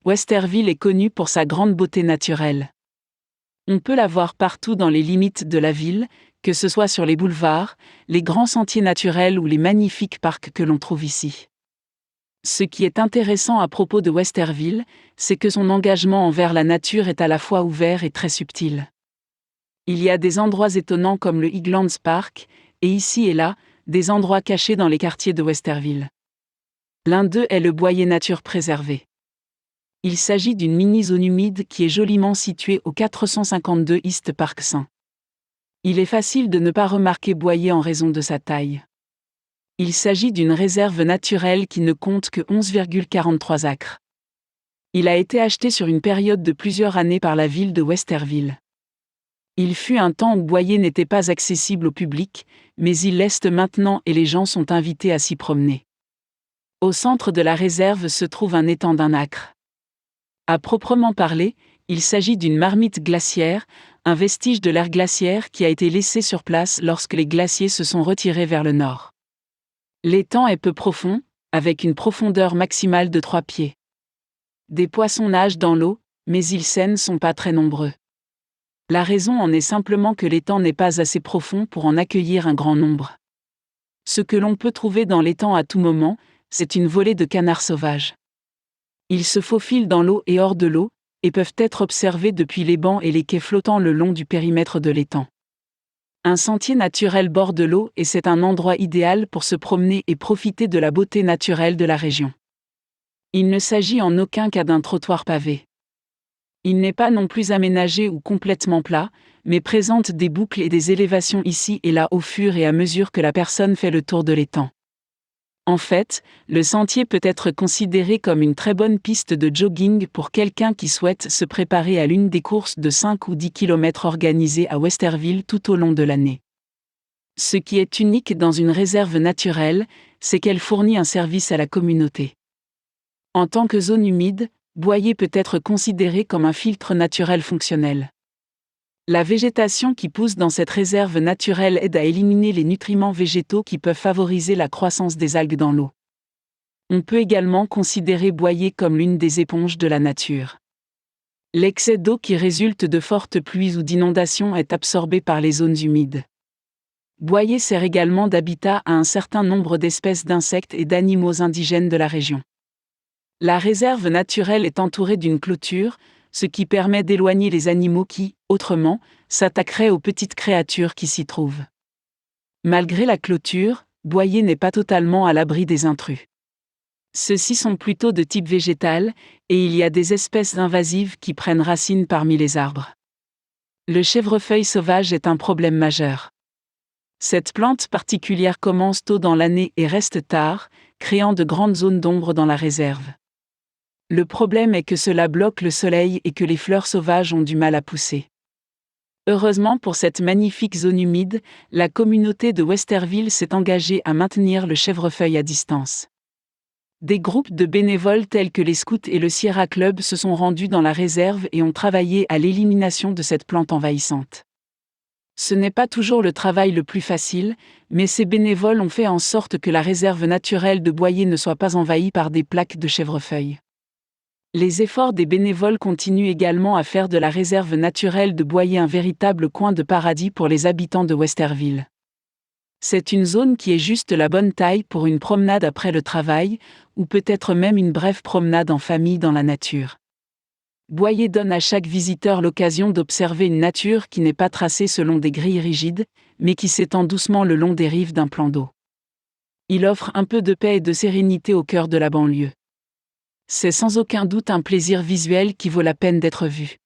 Westerville est connue pour sa grande beauté naturelle. On peut la voir partout dans les limites de la ville, que ce soit sur les boulevards, les grands sentiers naturels ou les magnifiques parcs que l'on trouve ici. Ce qui est intéressant à propos de Westerville, c'est que son engagement envers la nature est à la fois ouvert et très subtil. Il y a des endroits étonnants comme le Highlands Park, et ici et là, des endroits cachés dans les quartiers de Westerville. L'un d'eux est le Boyer Nature Préservé. Il s'agit d'une mini-zone humide qui est joliment située au 452 East Park St. Il est facile de ne pas remarquer Boyer en raison de sa taille. Il s'agit d'une réserve naturelle qui ne compte que 11,43 acres. Il a été acheté sur une période de plusieurs années par la ville de Westerville. Il fut un temps où Boyer n'était pas accessible au public, mais il l'est maintenant et les gens sont invités à s'y promener. Au centre de la réserve se trouve un étang d'1 acre. À proprement parler, il s'agit d'une marmite glaciaire, un vestige de l'ère glaciaire qui a été laissé sur place lorsque les glaciers se sont retirés vers le nord. L'étang est peu profond, avec une profondeur maximale de 3 pieds. Des poissons nagent dans l'eau, mais ils ne sont pas très nombreux. La raison en est simplement que l'étang n'est pas assez profond pour en accueillir un grand nombre. Ce que l'on peut trouver dans l'étang à tout moment, c'est une volée de canards sauvages. Ils se faufilent dans l'eau et hors de l'eau, et peuvent être observés depuis les bancs et les quais flottant le long du périmètre de l'étang. Un sentier naturel borde l'eau et c'est un endroit idéal pour se promener et profiter de la beauté naturelle de la région. Il ne s'agit en aucun cas d'un trottoir pavé. Il n'est pas non plus aménagé ou complètement plat, mais présente des boucles et des élévations ici et là au fur et à mesure que la personne fait le tour de l'étang. En fait, le sentier peut être considéré comme une très bonne piste de jogging pour quelqu'un qui souhaite se préparer à l'une des courses de 5 ou 10 km organisées à Westerville tout au long de l'année. Ce qui est unique dans une réserve naturelle, c'est qu'elle fournit un service à la communauté. En tant que zone humide, Boyer peut être considéré comme un filtre naturel fonctionnel. La végétation qui pousse dans cette réserve naturelle aide à éliminer les nutriments végétaux qui peuvent favoriser la croissance des algues dans l'eau. On peut également considérer Boyer comme l'une des éponges de la nature. L'excès d'eau qui résulte de fortes pluies ou d'inondations est absorbé par les zones humides. Boyer sert également d'habitat à un certain nombre d'espèces d'insectes et d'animaux indigènes de la région. La réserve naturelle est entourée d'une clôture, ce qui permet d'éloigner les animaux qui, autrement, s'attaqueraient aux petites créatures qui s'y trouvent. Malgré la clôture, Boyer n'est pas totalement à l'abri des intrus. Ceux-ci sont plutôt de type végétal, et il y a des espèces invasives qui prennent racine parmi les arbres. Le chèvrefeuille sauvage est un problème majeur. Cette plante particulière commence tôt dans l'année et reste tard, créant de grandes zones d'ombre dans la réserve. Le problème est que cela bloque le soleil et que les fleurs sauvages ont du mal à pousser. Heureusement pour cette magnifique zone humide, la communauté de Westerville s'est engagée à maintenir le chèvrefeuille à distance. Des groupes de bénévoles tels que les Scouts et le Sierra Club se sont rendus dans la réserve et ont travaillé à l'élimination de cette plante envahissante. Ce n'est pas toujours le travail le plus facile, mais ces bénévoles ont fait en sorte que la réserve naturelle de Boyer ne soit pas envahie par des plaques de chèvrefeuille. Les efforts des bénévoles continuent également à faire de la réserve naturelle de Boyer un véritable coin de paradis pour les habitants de Westerville. C'est une zone qui est juste la bonne taille pour une promenade après le travail, ou peut-être même une brève promenade en famille dans la nature. Boyer donne à chaque visiteur l'occasion d'observer une nature qui n'est pas tracée selon des grilles rigides, mais qui s'étend doucement le long des rives d'un plan d'eau. Il offre un peu de paix et de sérénité au cœur de la banlieue. C'est sans aucun doute un plaisir visuel qui vaut la peine d'être vu.